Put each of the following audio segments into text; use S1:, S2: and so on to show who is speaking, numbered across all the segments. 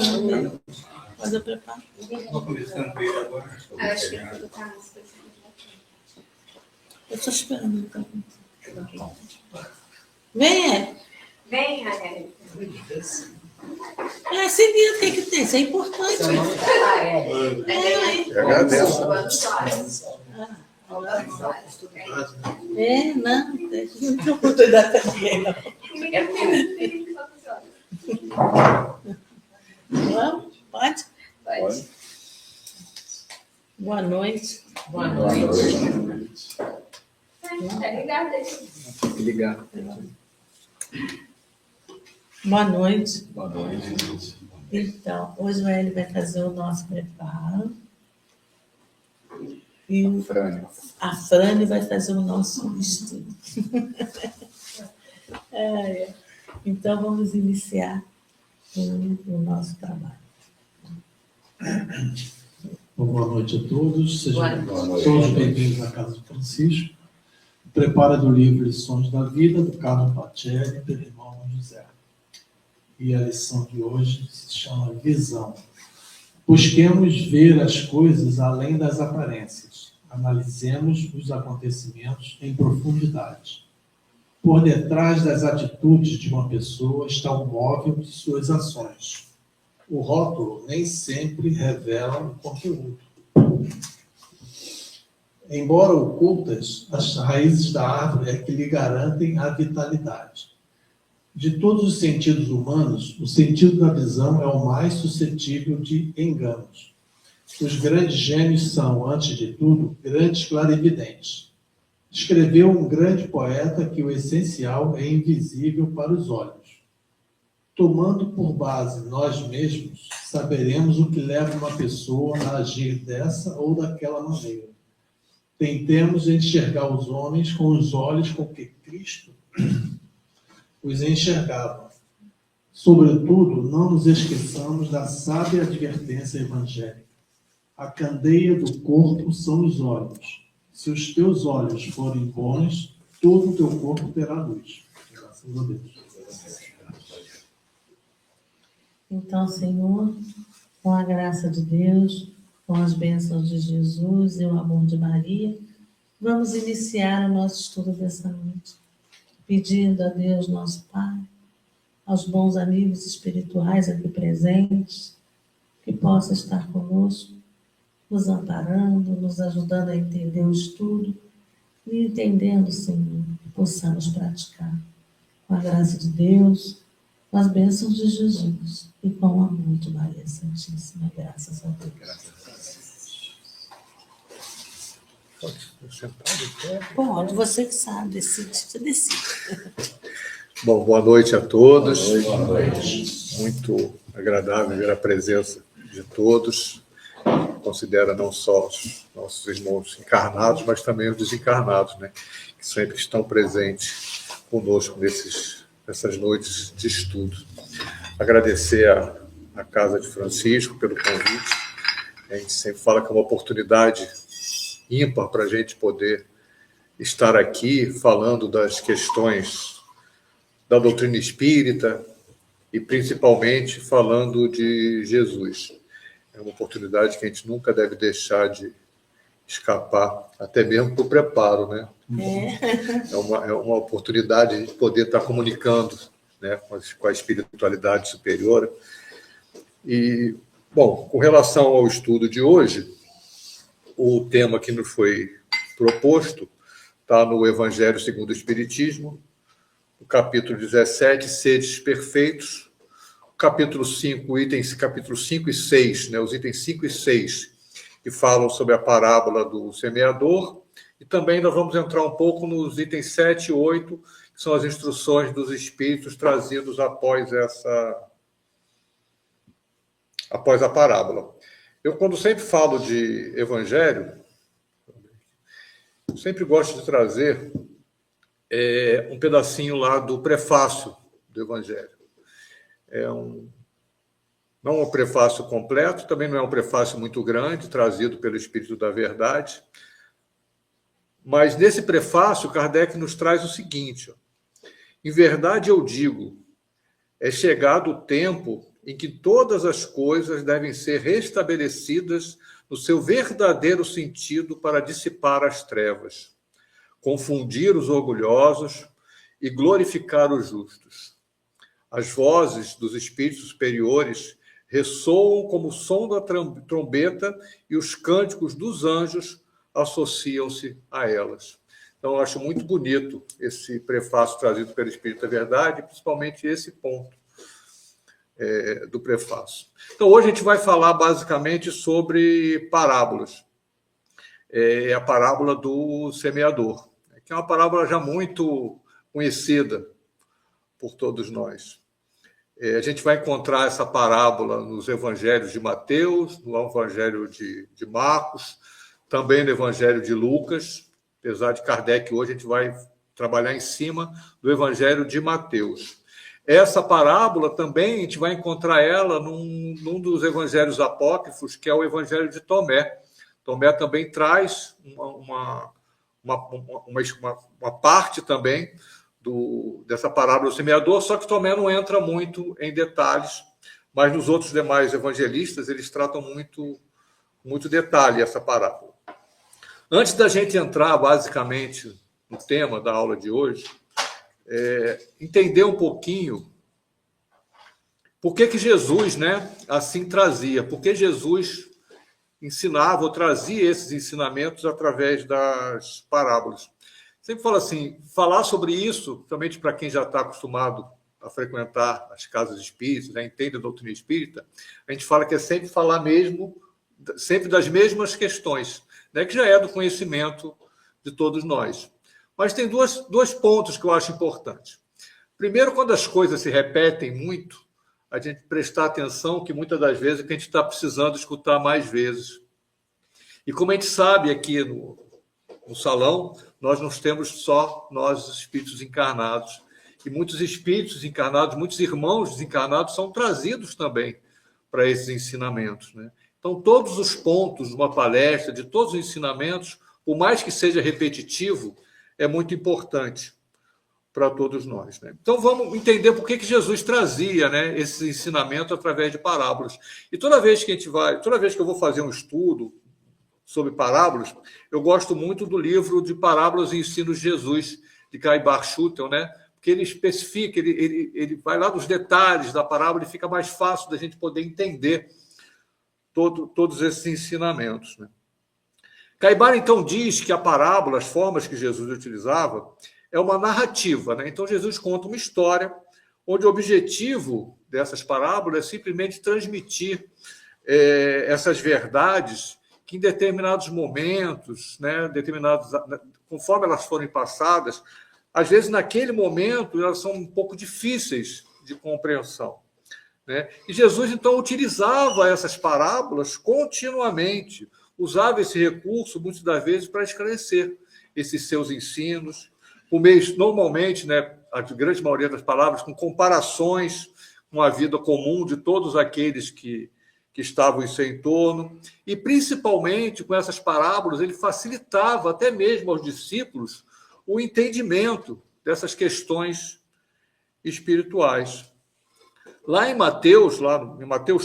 S1: Não, mas eu preparo. Eu estou esperando então. Venha.
S2: Vem, Raquel.
S1: Seguir o que tem, isso é importante. Não tem oportunidade para ninguém, não. Vamos? Pode?
S2: Pode.
S1: Boa noite.
S2: Boa noite. Tá ligado aí.
S3: Ligado.
S1: Boa noite.
S3: Boa noite.
S1: Então, hoje ele vai fazer o nosso preparo. E a Frane vai fazer o nosso estudo. Então, vamos iniciar o nosso trabalho.
S4: Boa noite a todos. Sejam todos bem-vindos à Casa de Francisco. Prepara do livro Lições da Vida, do Carlo Pacelli, pelo irmão José. E a lição de hoje se chama Visão. Busquemos ver as coisas além das aparências. Analisemos os acontecimentos em profundidade. Por detrás das atitudes de uma pessoa está o móvel de suas ações. O rótulo nem sempre revela o conteúdo. Embora ocultas, as raízes da árvore é que lhe garantem a vitalidade. De todos os sentidos humanos, o sentido da visão é o mais suscetível de enganos. Os grandes gênios são, antes de tudo, grandes clarividentes. Escreveu um grande poeta que o essencial é invisível para os olhos. Tomando por base nós mesmos, saberemos o que leva uma pessoa a agir dessa ou daquela maneira. Tentemos enxergar os homens com os olhos com que Cristo os enxergava. Sobretudo, não nos esqueçamos da sábia advertência evangélica. A candeia do corpo são os olhos. Se os teus olhos forem bons, todo o teu corpo terá luz. Graças a Deus.
S1: Então, Senhor, com a graça de Deus, com as bênçãos de Jesus e o amor de Maria, vamos iniciar o nosso estudo dessa noite, pedindo a Deus, nosso Pai, aos bons amigos espirituais aqui presentes, que possa estar conosco, nos amparando, nos ajudando a entender o estudo e entendendo, Senhor, que possamos praticar com a graça de Deus, com as bênçãos de Jesus e com o amor de Maria Santíssima. Graças a Deus. Pode, você que sabe, decide.
S3: Bom, boa noite a todos.
S4: Boa noite.
S3: Muito agradável ver a presença de todos. Considera não só os nossos irmãos encarnados, mas também os desencarnados, né? Que sempre estão presentes conosco nessas noites de estudo. Agradecer à Casa de Francisco pelo convite. A gente sempre fala que é uma oportunidade ímpar para a gente poder estar aqui falando das questões da doutrina espírita e principalmente falando de Jesus. É uma oportunidade que a gente nunca deve deixar de escapar, até mesmo para o preparo, né? É uma oportunidade de poder estar comunicando, né, com a espiritualidade superior. E, bom, com relação ao estudo de hoje, o tema que nos foi proposto está no Evangelho segundo o Espiritismo, no capítulo 17, Sedes Perfeitos, capítulo 5, capítulo 5 e 6, né, os itens 5 e 6, que falam sobre a parábola do semeador, e também nós vamos entrar um pouco nos itens 7 e 8, que são as instruções dos espíritos trazidos após a parábola. Eu, quando sempre falo de evangelho, sempre gosto de trazer um pedacinho lá do prefácio do evangelho. Não é um prefácio completo, também não é um prefácio muito grande, trazido pelo Espírito da Verdade, mas nesse prefácio, Kardec nos traz o seguinte: em verdade eu digo, é chegado o tempo em que todas as coisas devem ser restabelecidas no seu verdadeiro sentido para dissipar as trevas, confundir os orgulhosos e glorificar os justos. As vozes dos espíritos superiores ressoam como o som da trombeta e os cânticos dos anjos associam-se a elas. Então, eu acho muito bonito esse prefácio trazido pelo Espírito da Verdade, principalmente esse ponto do prefácio. Então, hoje a gente vai falar basicamente sobre parábolas. A parábola do semeador, que é uma parábola já muito conhecida por todos nós. A gente vai encontrar essa parábola nos evangelhos de Mateus, no evangelho de Marcos, também no evangelho de Lucas, apesar de Kardec hoje a gente vai trabalhar em cima do evangelho de Mateus. Essa parábola também a gente vai encontrar ela num dos evangelhos apócrifos, que é o evangelho de Tomé. Tomé também traz uma parte também dessa parábola do semeador, só que Tomé não entra muito em detalhes, mas nos outros demais evangelistas eles tratam muito detalhe essa parábola. Antes da gente entrar basicamente no tema da aula de hoje, entender um pouquinho por que Jesus, assim trazia, por que Jesus ensinava ou trazia esses ensinamentos através das parábolas. Sempre falo assim, falar sobre isso, principalmente para quem já está acostumado a frequentar as casas espíritas, entende a doutrina espírita, a gente fala que é sempre falar sempre das mesmas questões, que já é do conhecimento de todos nós. Mas tem dois pontos que eu acho importantes. Primeiro, quando as coisas se repetem muito, a gente prestar atenção que muitas das vezes a gente está precisando escutar mais vezes. E como a gente sabe aqui no salão, nós não temos só nós, espíritos encarnados. E muitos espíritos encarnados, muitos irmãos desencarnados são trazidos também para esses ensinamentos. Então, todos os pontos de uma palestra, de todos os ensinamentos, por mais que seja repetitivo, é muito importante para todos nós. Então, vamos entender por que Jesus trazia esse ensinamento através de parábolas. E toda vez que eu vou fazer um estudo sobre parábolas, eu gosto muito do livro de Parábolas e Ensinos de Jesus, de Caibar Schutel, porque ele especifica, ele vai lá nos detalhes da parábola e fica mais fácil da gente poder entender todos esses ensinamentos. Caibar, então, diz que a parábola, as formas que Jesus utilizava, é uma narrativa. Então, Jesus conta uma história onde o objetivo dessas parábolas é simplesmente transmitir essas verdades que, em determinados momentos, conforme elas forem passadas, às vezes, naquele momento, elas são um pouco difíceis de compreensão. E Jesus, então, utilizava essas parábolas continuamente, usava esse recurso, muitas das vezes, para esclarecer esses seus ensinos, por meio, normalmente, a grande maioria das palavras, com comparações com a vida comum de todos aqueles que estavam em seu entorno, e, principalmente, com essas parábolas, ele facilitava até mesmo aos discípulos o entendimento dessas questões espirituais. Lá em Mateus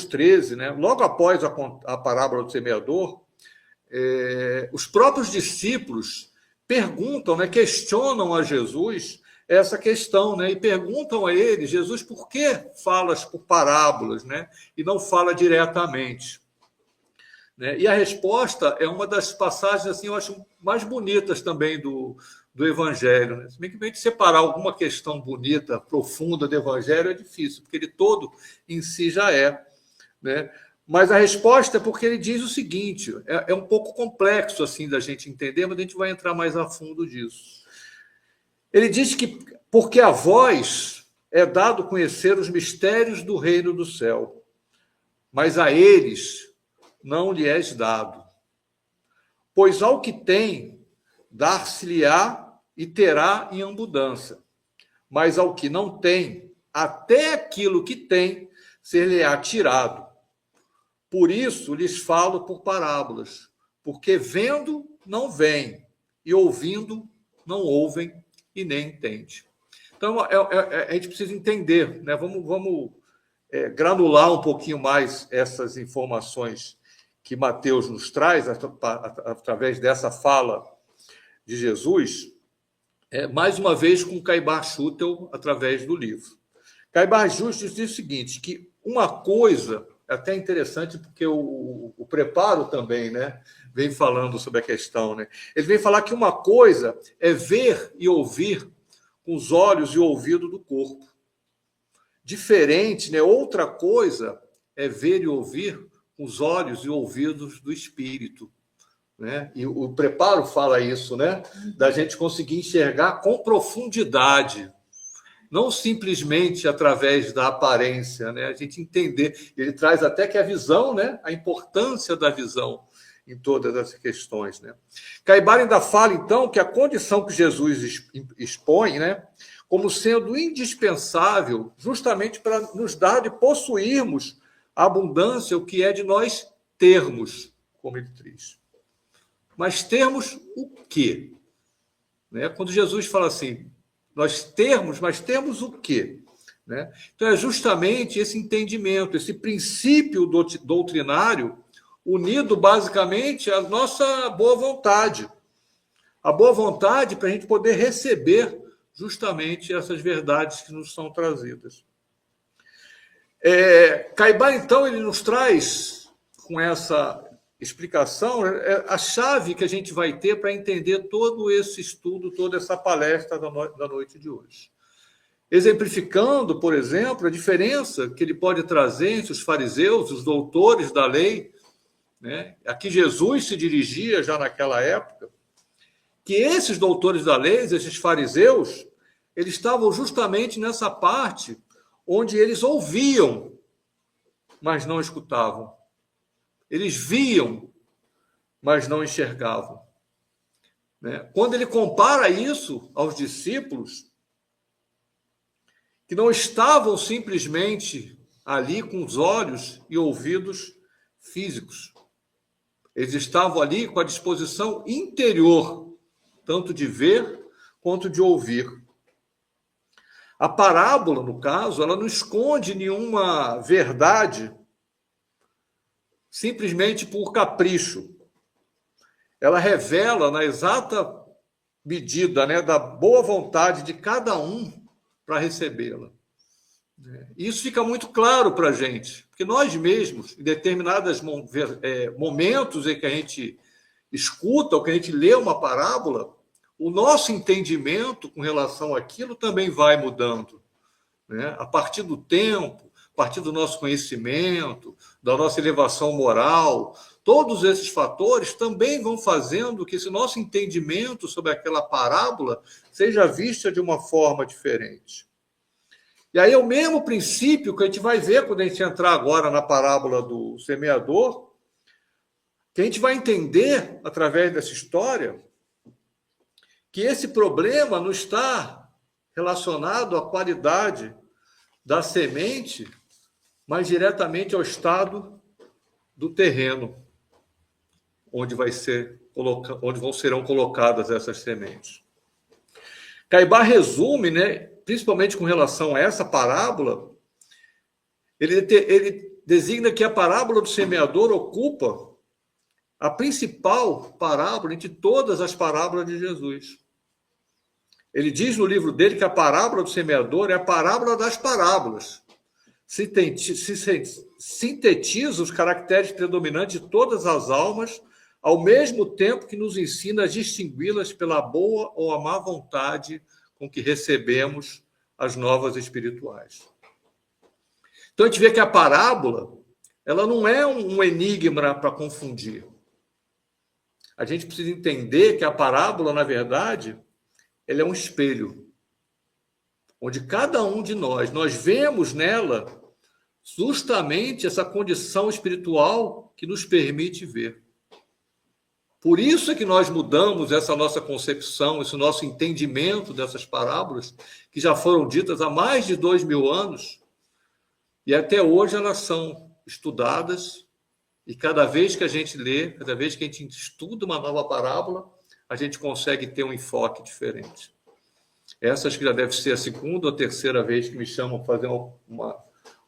S3: 13, logo após a parábola do semeador, os próprios discípulos perguntam, questionam a Jesus essa questão, e perguntam a ele, Jesus, por que falas por parábolas, e não fala diretamente? E a resposta é uma das passagens, assim, eu acho, mais bonitas também do Evangelho. Se bem que a gente separar alguma questão bonita, profunda do Evangelho é difícil, porque ele todo em si já é. Mas a resposta é porque ele diz o seguinte, é um pouco complexo assim da gente entender, mas a gente vai entrar mais a fundo disso. Ele diz que porque a vós é dado conhecer os mistérios do reino do céu, mas a eles não lhe és dado. Pois ao que tem, dar-se-lhe-á e terá em abundância. Mas ao que não tem, até aquilo que tem, ser-lhe-á tirado. Por isso lhes falo por parábolas, porque vendo não veem, e ouvindo não ouvem e nem entendem. Então, a gente precisa entender, vamos granular um pouquinho mais essas informações que Mateus nos traz, através dessa fala de Jesus, mais uma vez com Caibar Schutel, através do livro. Caibar Schutel diz o seguinte, que uma coisa, até interessante, porque o preparo também, né, vem falando sobre a questão, né? Ele vem falar que uma coisa é ver e ouvir com os olhos e o ouvido do corpo. Diferente, né? Outra coisa é ver e ouvir com os olhos e ouvidos do espírito, né? E o preparo fala isso, né? Da gente conseguir enxergar com profundidade, não simplesmente através da aparência, né? A gente entender. Ele traz até que a visão, né? A importância da visão em todas essas questões, né? Caibar ainda fala, então, que a condição que Jesus expõe, né? Como sendo indispensável justamente para nos dar e possuirmos a abundância, o que é de nós termos, como ele diz. Mas termos o quê? Né? Quando Jesus fala assim, nós termos, mas temos o quê? Né? Então é justamente esse entendimento, esse princípio doutrinário unido basicamente à nossa boa vontade. A boa vontade para a gente poder receber justamente essas verdades que nos são trazidas. Caibar, então, ele nos traz, com essa explicação, a chave que a gente vai ter para entender todo esse estudo, toda essa palestra da noite de hoje. Exemplificando, por exemplo, a diferença que ele pode trazer entre os fariseus, os doutores da lei, né? A que Jesus se dirigia já naquela época, que esses doutores da lei, esses fariseus, eles estavam justamente nessa parte onde eles ouviam, mas não escutavam. Eles viam, mas não enxergavam. Né? Quando ele compara isso aos discípulos, que não estavam simplesmente ali com os olhos e ouvidos físicos. Eles estavam ali com a disposição interior, tanto de ver quanto de ouvir. A parábola, no caso, ela não esconde nenhuma verdade simplesmente por capricho. Ela revela na exata medida, né, da boa vontade de cada um para recebê-la. Isso fica muito claro para a gente, porque nós mesmos, em determinados momentos em que a gente escuta ou que a gente lê uma parábola, o nosso entendimento com relação àquilo também vai mudando, né? A partir do tempo, a partir do nosso conhecimento, da nossa elevação moral, todos esses fatores também vão fazendo que esse nosso entendimento sobre aquela parábola seja vista de uma forma diferente. E aí é o mesmo princípio que a gente vai ver quando a gente entrar agora na parábola do semeador, que a gente vai entender, através dessa história, que esse problema não está relacionado à qualidade da semente, mas diretamente ao estado do terreno, onde serão colocadas essas sementes. Caibar resume, né, principalmente com relação a essa parábola, ele designa que a parábola do semeador ocupa a principal parábola entre todas as parábolas de Jesus. Ele diz no livro dele que a parábola do semeador é a parábola das parábolas. Sintetiza os caracteres predominantes de todas as almas, ao mesmo tempo que nos ensina a distingui-las pela boa ou a má vontade com que recebemos as novas espirituais. Então, a gente vê que a parábola, ela não é um enigma para confundir. A gente precisa entender que a parábola, na verdade, ela é um espelho, onde cada um de nós vemos nela justamente essa condição espiritual que nos permite ver. Por isso é que nós mudamos essa nossa concepção, esse nosso entendimento dessas parábolas, que já foram ditas há mais de 2000 anos, e até hoje elas são estudadas, e cada vez que a gente lê, cada vez que a gente estuda uma nova parábola, a gente consegue ter um enfoque diferente. Essa acho que já deve ser a segunda ou terceira vez que me chamam para fazer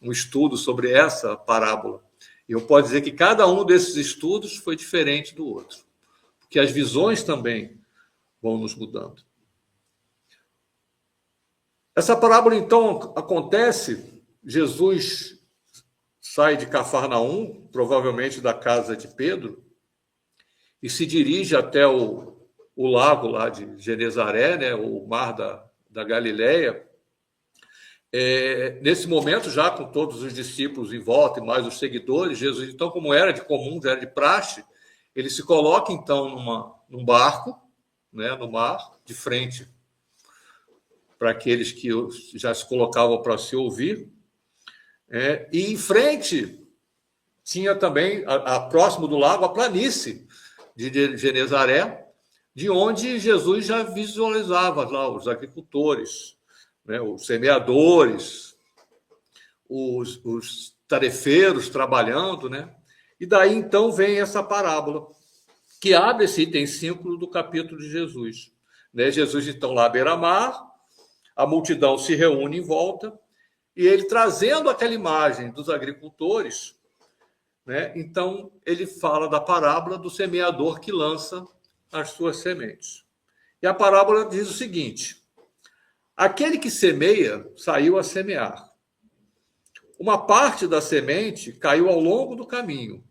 S3: um estudo sobre essa parábola. E eu posso dizer que cada um desses estudos foi diferente do outro, porque as visões também vão nos mudando. Essa parábola, então, acontece, Jesus sai de Cafarnaum, provavelmente da casa de Pedro, e se dirige até o lago lá de Genezaré, né, o mar da Galileia. Nesse momento, já com todos os discípulos em volta e mais os seguidores, Jesus, então, como era de comum, era de praxe, ele se coloca, então, num barco, né, no mar, de frente para aqueles que já se colocavam para se ouvir. E em frente tinha também, próximo do lago, a planície de Genezaré, de onde Jesus já visualizava lá os agricultores, né, os semeadores, os tarefeiros trabalhando, né? E daí, então, vem essa parábola, que abre esse item 5 do capítulo de Jesus. Né? Jesus, então, lá à beira-mar, a multidão se reúne em volta, e ele trazendo aquela imagem dos agricultores, né? Então ele fala da parábola do semeador que lança as suas sementes. E a parábola diz o seguinte: aquele que semeia saiu a semear. Uma parte da semente caiu ao longo do caminho,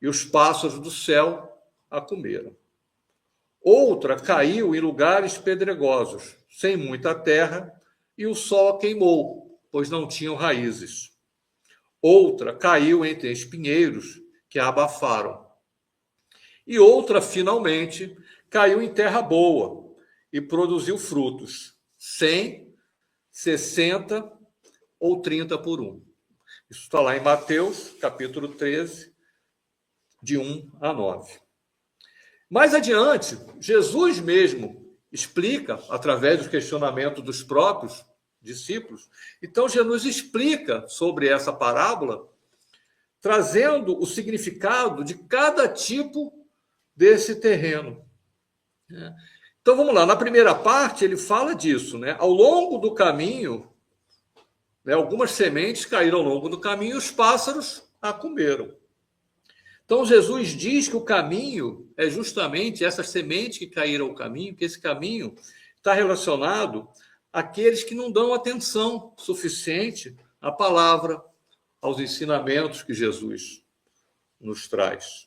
S3: e os pássaros do céu a comeram. Outra caiu em lugares pedregosos, sem muita terra, e o sol a queimou, pois não tinham raízes. Outra caiu entre espinheiros, que a abafaram. E outra, finalmente, caiu em terra boa e produziu frutos, 100, 60 ou 30 por um. Isso está lá em Mateus, capítulo 13, de 1 a 9. Mais adiante, Jesus mesmo explica, através do questionamento dos próprios discípulos. Então, Jesus explica sobre essa parábola, trazendo o significado de cada tipo desse terreno. Então, vamos lá. Na primeira parte, ele fala disso, né? Ao longo do caminho, né, algumas sementes caíram ao longo do caminho e os pássaros a comeram. Então, Jesus diz que o caminho é justamente essas sementes que caíram ao caminho, que esse caminho está relacionado àqueles que não dão atenção suficiente à palavra, aos ensinamentos que Jesus nos traz.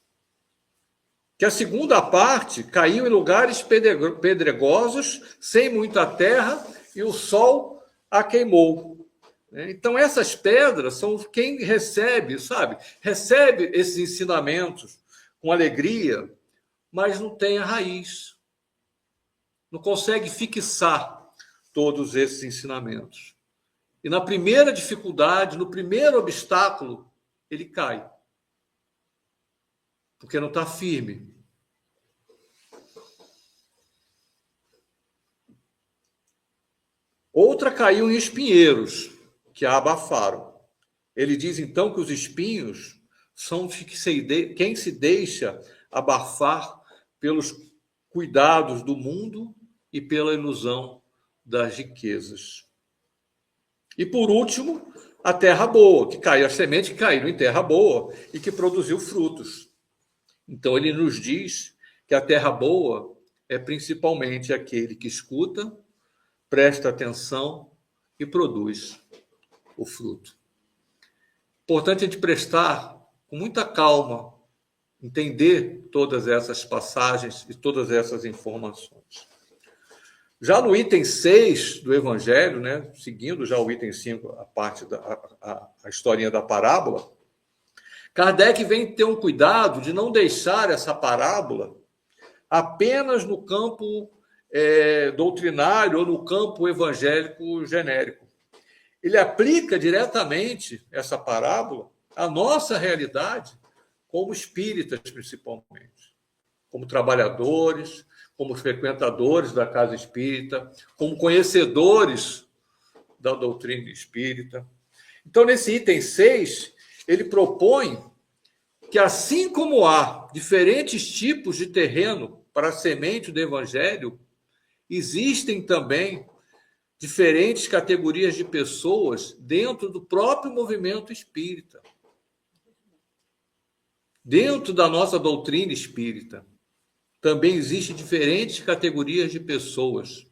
S3: Que a segunda parte caiu em lugares pedregosos, sem muita terra, e o sol a queimou. Então, essas pedras são quem recebe, sabe? Recebe esses ensinamentos com alegria, mas não tem a raiz. Não consegue fixar todos esses ensinamentos. E na primeira dificuldade, no primeiro obstáculo, ele cai. Porque não está firme. Outra caiu em espinheiros, que a abafaram. Ele diz, então, que os espinhos são quem se deixa abafar pelos cuidados do mundo e pela ilusão das riquezas. E, por último, a terra boa, que caiu, a semente que caiu em terra boa e que produziu frutos. Então, ele nos diz que a terra boa é principalmente aquele que escuta, presta atenção e produz o fruto. Importante a gente prestar com muita calma, entender todas essas passagens e todas essas informações. Já no item 6 do Evangelho, né, seguindo já o item 5, a parte a historinha da parábola, Kardec vem ter um cuidado de não deixar essa parábola apenas no campo doutrinário ou no campo evangélico genérico. Ele aplica diretamente essa parábola à nossa realidade como espíritas, principalmente, como trabalhadores, como frequentadores da casa espírita, como conhecedores da doutrina espírita. Então, nesse item 6, ele propõe que, assim como há diferentes tipos de terreno para a semente do evangelho, existem também
S5: diferentes categorias de pessoas dentro do próprio movimento espírita. Dentro da nossa doutrina espírita, também existem diferentes categorias de pessoas.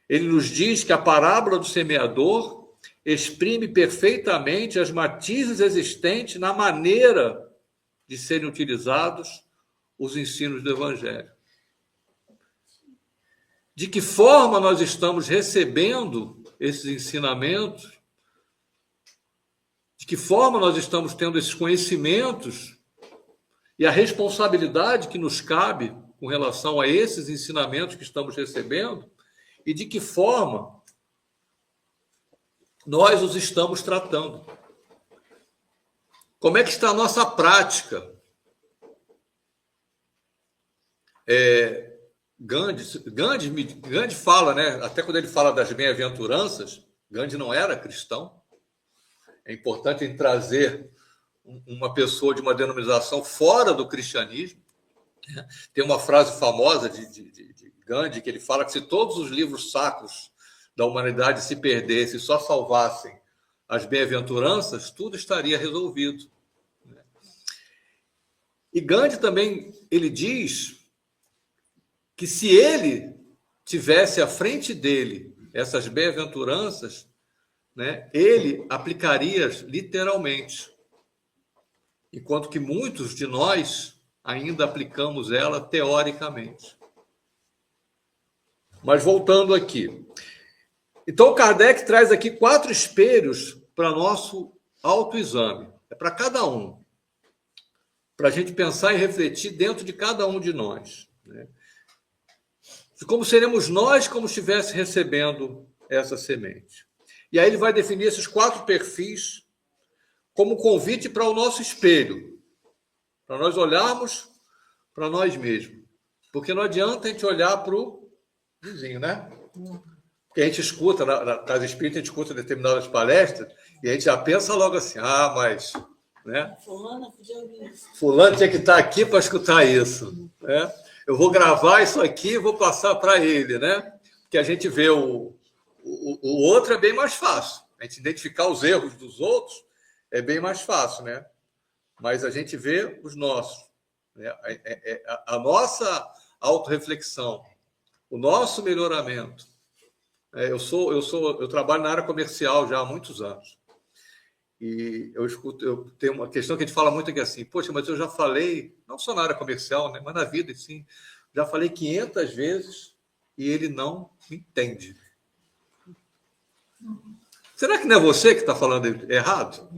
S5: Ele nos diz que a parábola do semeador exprime perfeitamente as matizes existentes na maneira de serem utilizados os ensinos do Evangelho. De que forma nós estamos recebendo esses ensinamentos? De que forma nós estamos tendo esses conhecimentos e a responsabilidade que nos cabe com relação a esses ensinamentos que estamos recebendo? E de que forma nós os estamos tratando? Como é que está a nossa prática? Gandhi fala, né? Até quando ele fala das bem-aventuranças, Gandhi não era cristão. É importante em trazer uma pessoa de uma denominação fora do cristianismo. Tem uma frase famosa de Gandhi que ele fala que se todos os livros sacros da humanidade se perdessem e só salvassem as bem-aventuranças, tudo estaria resolvido. E Gandhi também, ele diz que se ele tivesse à frente dele essas bem-aventuranças, né, ele aplicaria literalmente, enquanto que muitos de nós ainda aplicamos ela teoricamente. Mas voltando aqui. Então, Kardec traz aqui 4 espelhos para nosso autoexame. É para cada um. Para a gente pensar e refletir dentro de cada um de nós. Né? De como seremos nós como estivesse recebendo essa semente. E aí ele vai definir esses 4 perfis como convite para o nosso espelho. Para nós olharmos para nós mesmos. Porque não adianta a gente olhar para o vizinho, né? Porque a gente escuta, na casa espírita, a gente escuta determinadas palestras e a gente já pensa logo assim, mas... Né? Fulano tinha que estar aqui para escutar isso. Né? Eu vou gravar isso aqui e vou passar para ele. Né? Porque a gente vê o outro é bem mais fácil. A gente identificar os erros dos outros é bem mais fácil. Né? Mas a gente vê os nossos. Né? A nossa autorreflexão, o nosso melhoramento. Eu trabalho na área comercial já há muitos anos. E eu tenho uma questão que a gente fala muito aqui assim, poxa, mas eu já falei, não só na área comercial, né, mas na vida, sim, já falei 500 vezes e ele não entende. Será que não é você que está falando errado?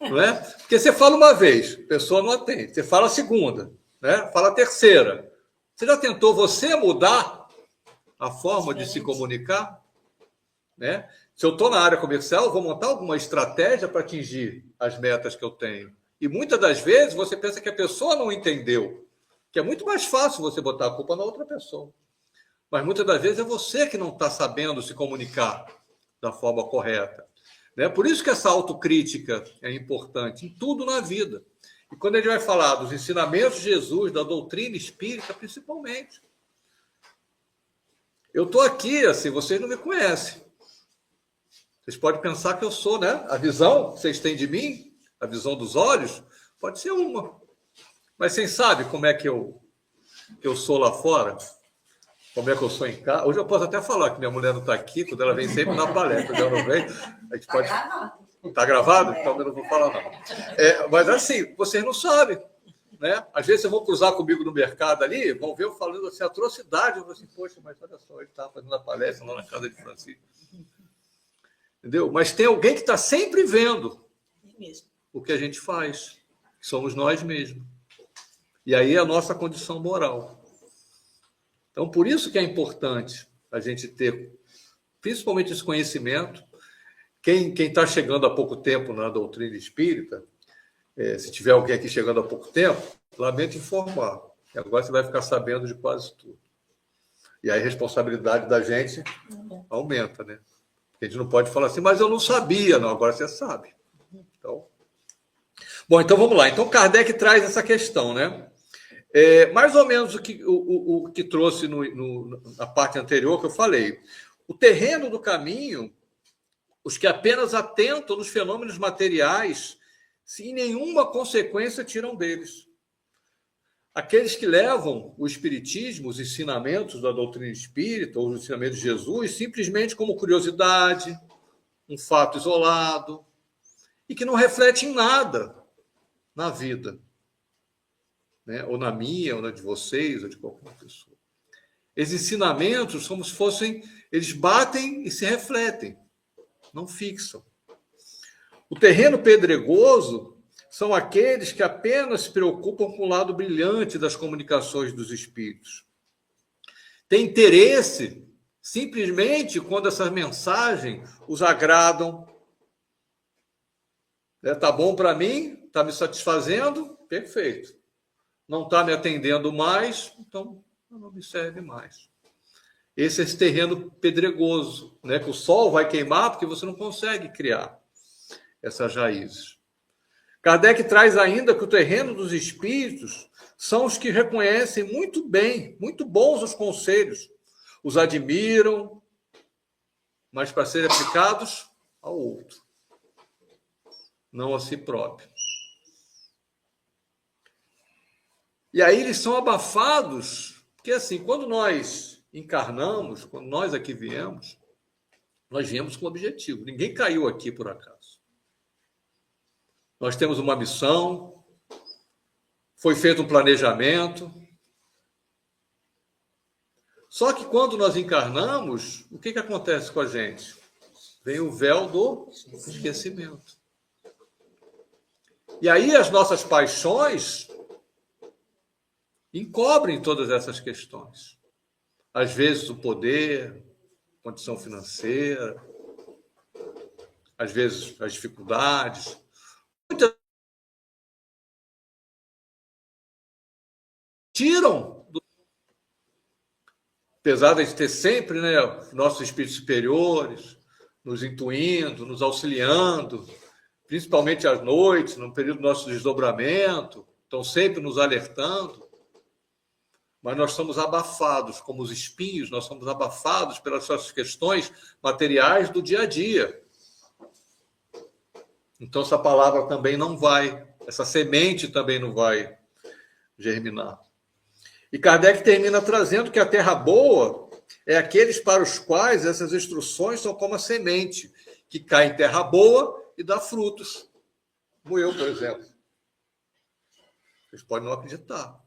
S5: Não é? Porque você fala uma vez, a pessoa não atende. Você fala a segunda, né? Fala a terceira. Você já tentou você mudar a forma de se comunicar? Né? Se eu estou na área comercial, eu vou montar alguma estratégia para atingir as metas que eu tenho. E muitas das vezes você pensa que a pessoa não entendeu, que é muito mais fácil você botar a culpa na outra pessoa. Mas muitas das vezes é você que não está sabendo se comunicar da forma correta. Né? Por isso que essa autocrítica é importante em tudo na vida. E quando a gente vai falar dos ensinamentos de Jesus, da doutrina espírita, principalmente. Eu estou aqui, assim, vocês não me conhecem. Vocês podem pensar que eu sou, né? A visão que vocês têm de mim, a visão dos olhos, pode ser uma. Mas vocês sabem como é que eu sou lá fora? Como é que eu sou em casa? Hoje eu posso até falar que minha mulher não está aqui, quando ela vem sempre na palestra. Quando ela não vem, a gente pode... Está gravado? Então eu não vou falar, não. Mas assim, vocês não sabem. Né? Às vezes vocês vão cruzar comigo no mercado ali, vão ver eu falando assim, atrocidade. Eu vou assim, poxa, mas olha só, ele está fazendo a palestra lá na casa de Francisco. Entendeu? Mas tem alguém que está sempre vendo o que a gente faz. Somos nós mesmos. E aí é a nossa condição moral. Então, por isso que é importante a gente ter, principalmente esse conhecimento. Quem está chegando há pouco tempo na doutrina espírita, se tiver alguém aqui chegando há pouco tempo, lamento informar. Agora você vai ficar sabendo de quase tudo. E aí a responsabilidade da gente aumenta, né? A gente não pode falar assim, mas eu não sabia. Não, agora você sabe. Então... Bom, então vamos lá. Então, Kardec traz essa questão, né? Mais ou menos o que trouxe na parte anterior que eu falei. O terreno do caminho, os que apenas atentam nos fenômenos materiais, sem nenhuma consequência tiram deles. Aqueles que levam o espiritismo, os ensinamentos da doutrina espírita, ou os ensinamentos de Jesus, simplesmente como curiosidade, um fato isolado, e que não reflete em nada na vida, né? Ou na minha, ou na de vocês, ou de qualquer pessoa. Esses ensinamentos, como se fossem, eles batem e se refletem, não fixam. O terreno pedregoso são aqueles que apenas se preocupam com o lado brilhante das comunicações dos espíritos. Tem interesse simplesmente quando essas mensagens os agradam. Tá bom para mim? Está me satisfazendo? Perfeito. Não está me atendendo mais? Então não me serve mais. Esse é esse terreno pedregoso, né? Que o sol vai queimar porque você não consegue criar essas raízes. Kardec traz ainda que o terreno dos espíritos são os que reconhecem muito bem, muito bons os conselhos, os admiram, mas para serem aplicados ao outro, não a si próprio. E aí eles são abafados, porque assim, quando nós encarnamos, quando nós aqui viemos, nós viemos com um objetivo. Ninguém caiu aqui por acaso. Nós temos uma missão, foi feito um planejamento. Só que quando nós encarnamos, o que acontece com a gente? Vem o véu do esquecimento. E aí as nossas paixões encobrem todas essas questões. Às vezes o poder, condição financeira, às vezes as dificuldades. Tiram, apesar de ter sempre, né, nossos espíritos superiores nos intuindo, nos auxiliando, principalmente às noites, no período do nosso desdobramento, estão sempre nos alertando, mas nós somos abafados, como os espinhos, nós somos abafados pelas suas questões materiais do dia a dia. Então, essa palavra também não vai, essa semente também não vai germinar. E Kardec termina trazendo que a terra boa é aqueles para os quais essas instruções são como a semente, que cai em terra boa e dá frutos. Como eu, por exemplo. Vocês podem não acreditar.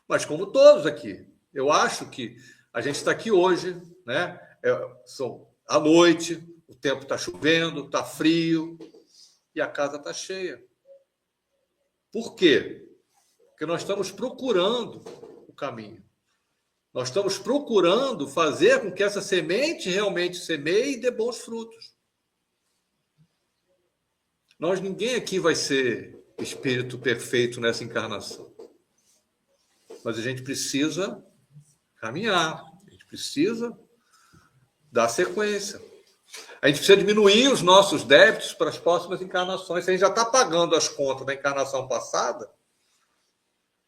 S5: Mas como todos aqui. Eu acho que a gente está aqui hoje, né? São à noite, o tempo está chovendo, está frio, e a casa está cheia. Por quê? Porque nós estamos procurando o caminho. Nós estamos procurando fazer com que essa semente realmente semeie e dê bons frutos. Ninguém aqui vai ser espírito perfeito nessa encarnação. Mas a gente precisa caminhar, a gente precisa dar sequência. A gente precisa diminuir os nossos débitos para as próximas encarnações. Se a gente já está pagando as contas da encarnação passada,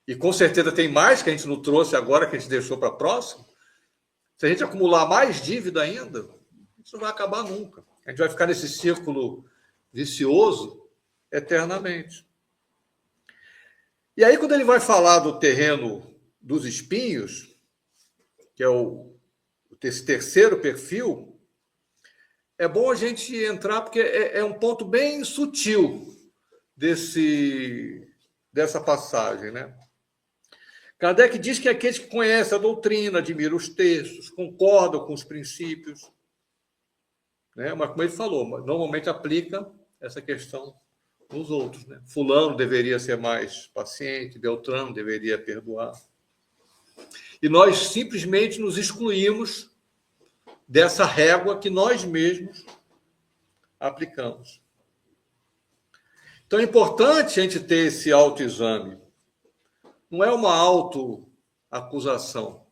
S5: e com certeza tem mais que a gente não trouxe agora, que a gente deixou para a próxima, se a gente acumular mais dívida ainda, isso não vai acabar nunca. A gente vai ficar nesse círculo vicioso eternamente. E aí, quando ele vai falar do terreno dos espinhos, que é esse terceiro perfil, é bom a gente entrar, porque é um ponto bem sutil dessa passagem, né? Kardec diz que aqueles que conhecem a doutrina, admiram os textos, concordam com os princípios, né? Mas, como ele falou, normalmente aplica essa questão nos outros, né? Fulano deveria ser mais paciente, Beltrano deveria perdoar. E nós simplesmente nos excluímos dessa régua que nós mesmos aplicamos. Então é importante a gente ter esse autoexame. Não é uma autoacusação,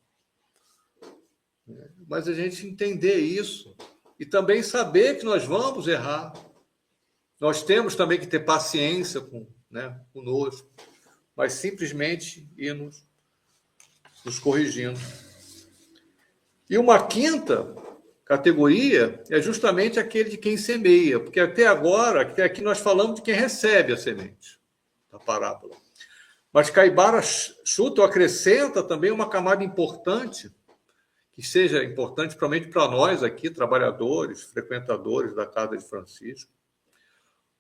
S5: mas a gente entender isso e também saber que nós vamos errar. Nós temos também que ter paciência conosco, mas simplesmente ir nos corrigindo. E uma quinta categoria é justamente aquele de quem semeia, porque até agora, até aqui nós falamos de quem recebe a semente, da parábola. Mas Caibara chuta ou acrescenta também uma camada importante, que seja importante principalmente para nós aqui, trabalhadores, frequentadores da casa de Francisco.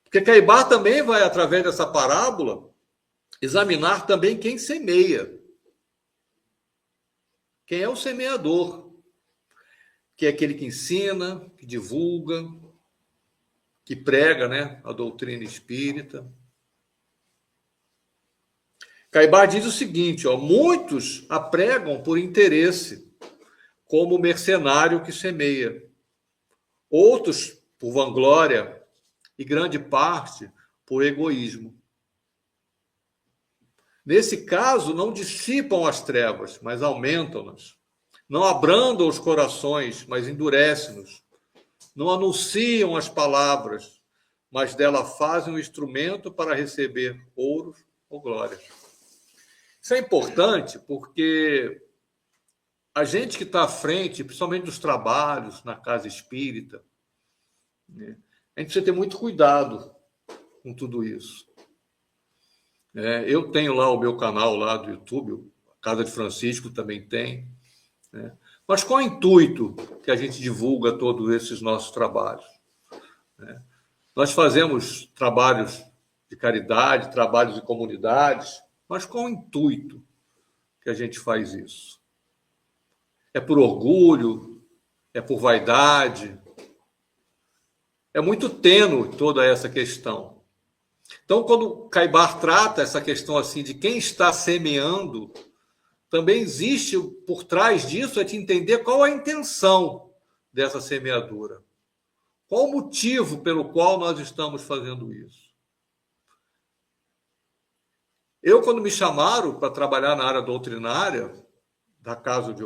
S5: Porque Caibara também vai, através dessa parábola, examinar também quem semeia. Quem é o semeador? Que é aquele que ensina, que divulga, que prega, né, a doutrina espírita. Caibara diz o seguinte, ó, muitos a pregam por interesse, como o mercenário que semeia. Outros por vanglória e grande parte por egoísmo. Nesse caso, não dissipam as trevas, mas aumentam-nas. Não abrandam os corações, mas endurecem-nos. Não anunciam as palavras, mas dela fazem um instrumento para receber ouros ou glórias. Isso é importante porque a gente que está à frente, principalmente dos trabalhos na casa espírita, né, a gente precisa ter muito cuidado com tudo isso. Eu tenho lá o meu canal lá do YouTube, a Casa de Francisco também tem. Né? Mas qual é o intuito que a gente divulga todos esses nossos trabalhos? Né? Nós fazemos trabalhos de caridade, trabalhos de comunidades, mas qual o intuito que a gente faz isso? É por orgulho? É por vaidade? É muito tênue toda essa questão. Então, quando Caibara trata essa questão assim de quem está semeando, também existe por trás disso é de entender qual a intenção dessa semeadura. Qual o motivo pelo qual nós estamos fazendo isso? Eu, quando me chamaram para trabalhar na área doutrinária, da casa de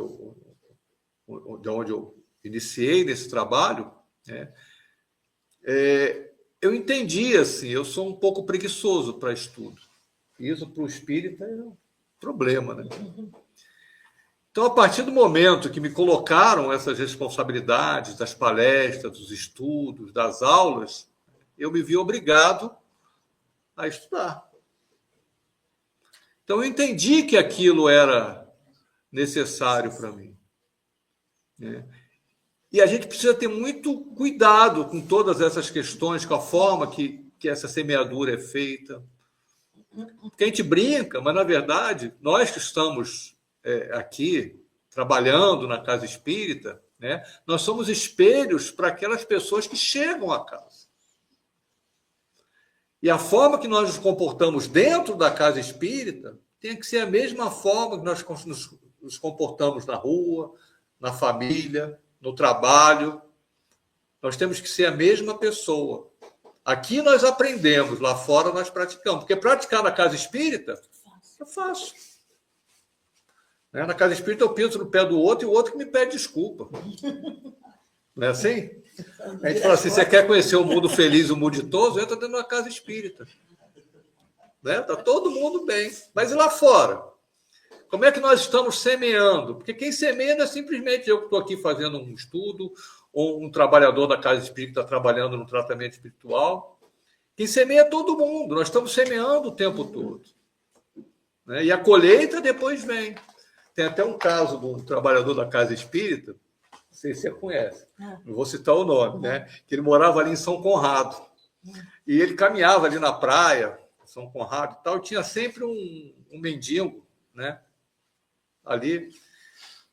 S5: onde eu iniciei nesse trabalho, né, eu entendi, assim, eu sou um pouco preguiçoso para estudo. Isso para o espírita é um problema, né? Então, a partir do momento que me colocaram essas responsabilidades das palestras, dos estudos, das aulas, eu me vi obrigado a estudar. Então, eu entendi que aquilo era necessário para mim. Né? E a gente precisa ter muito cuidado com todas essas questões, com a forma que essa semeadura é feita. Porque a gente brinca, mas, na verdade, nós que estamos aqui, trabalhando na casa espírita, né, nós somos espelhos para aquelas pessoas que chegam à casa. E a forma que nós nos comportamos dentro da casa espírita tem que ser a mesma forma que nós nos comportamos na rua, na família, no trabalho. Nós temos que ser a mesma pessoa. Aqui nós aprendemos, lá fora nós praticamos. Porque praticar na casa espírita é fácil. Na casa espírita eu piso no pé do outro e o outro que me pede desculpa. Não é assim? A gente fala assim, você quer conhecer o mundo feliz, o mundo ditoso? Entra dentro da casa espírita. Está todo mundo bem. Mas e lá fora? Como é que nós estamos semeando? Porque quem semeia não é simplesmente eu que estou aqui fazendo um estudo, ou um trabalhador da casa espírita trabalhando no tratamento espiritual. Quem semeia é todo mundo. Nós estamos semeando o tempo todo. Né? E a colheita depois vem. Tem até um caso de um trabalhador da casa espírita, não sei se você conhece, não vou citar o nome, né? Que ele morava ali em São Conrado. E ele caminhava ali na praia, São Conrado e tal, e tinha sempre um mendigo, né? Ali.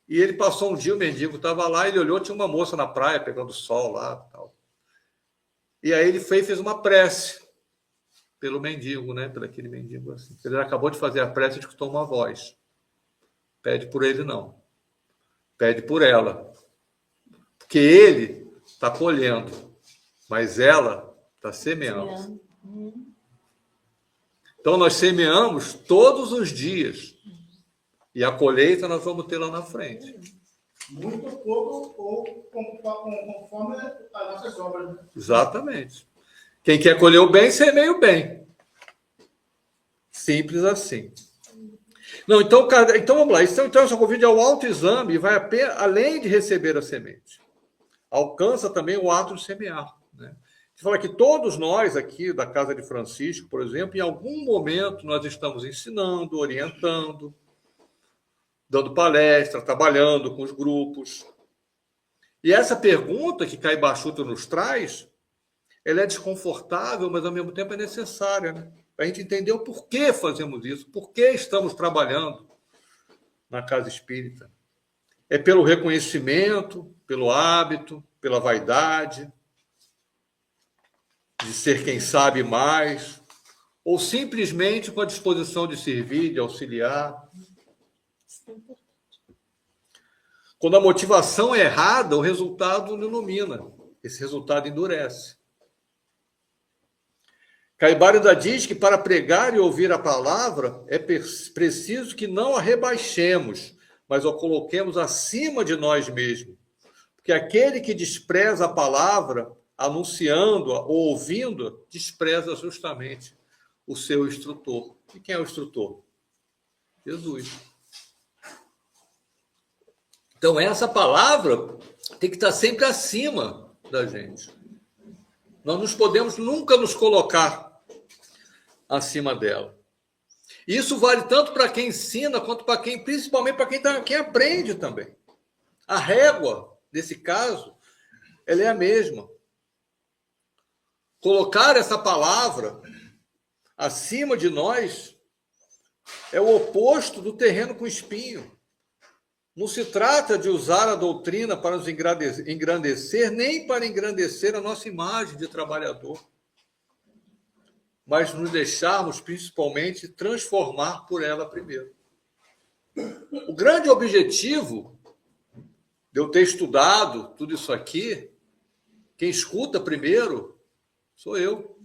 S5: E ele passou um dia, o mendigo estava lá, ele olhou, tinha uma moça na praia pegando sol lá tal. E aí ele fez uma prece pelo mendigo, né? Pelo aquele mendigo assim. Ele acabou de fazer a prece e escutou uma voz. Pede por ele, não. Pede por ela. Porque ele está colhendo, mas ela está semeando. Então, nós semeamos todos os dias. E a colheita nós vamos ter lá na frente.
S6: Muito pouco ou conforme as nossas obras. Né?
S5: Exatamente. Quem quer colher o bem, semeia o bem. Simples assim. Não, então vamos lá. Então esse convite ao autoexame e vai além de receber a semente. Alcança também o ato de semear. Né? Você fala que todos nós aqui da Casa de Francisco, por exemplo, em algum momento nós estamos ensinando, orientando, dando palestra, trabalhando com os grupos. E essa pergunta que Caio Bachuto nos traz, ela é desconfortável, mas ao mesmo tempo é necessária, né? Para a gente entender o porquê fazemos isso, por que estamos trabalhando na Casa Espírita. É pelo reconhecimento, pelo hábito, pela vaidade, de ser quem sabe mais, ou simplesmente com a disposição de servir, de auxiliar. Quando a motivação é errada, o resultado não ilumina. Esse resultado endurece. Caibáridas diz que para pregar e ouvir a palavra é preciso que não a rebaixemos, mas a coloquemos acima de nós mesmos. Porque aquele que despreza a palavra, anunciando-a ou ouvindo-a, despreza justamente o seu instrutor. E quem é o instrutor? Jesus. Então, essa palavra tem que estar sempre acima da gente. Nós não podemos nunca nos colocar acima dela. Isso vale tanto para quem ensina, quanto para quem, principalmente para quem aprende também. A régua, nesse caso, ela é a mesma. Colocar essa palavra acima de nós é o oposto do terreno com espinho. Não se trata de usar a doutrina para nos engrandecer, nem para engrandecer a nossa imagem de trabalhador, mas nos deixarmos, principalmente, transformar por ela primeiro. O grande objetivo de eu ter estudado tudo isso aqui, quem escuta primeiro sou eu.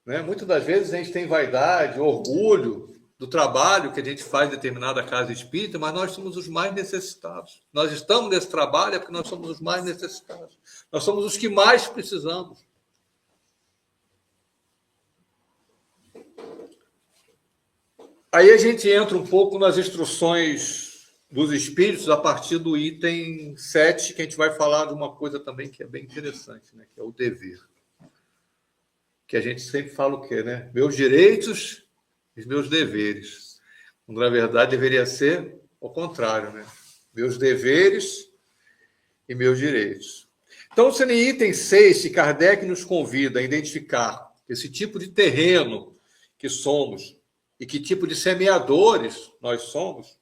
S5: Né? Muitas das vezes a gente tem vaidade, orgulho do trabalho que a gente faz em determinada casa espírita, mas nós somos os mais necessitados. Nós estamos nesse trabalho porque nós somos os mais necessitados. Nós somos os que mais precisamos. Aí a gente entra um pouco nas instruções dos espíritos a partir do item 7, que a gente vai falar de uma coisa também que é bem interessante, né? Que é o dever. Que a gente sempre fala o quê, né? Meus direitos e meus deveres. Quando, na verdade, deveria ser o contrário, né? Meus deveres e meus direitos. Então, se no item 6, que Kardec nos convida a identificar esse tipo de terreno que somos e que tipo de semeadores nós somos,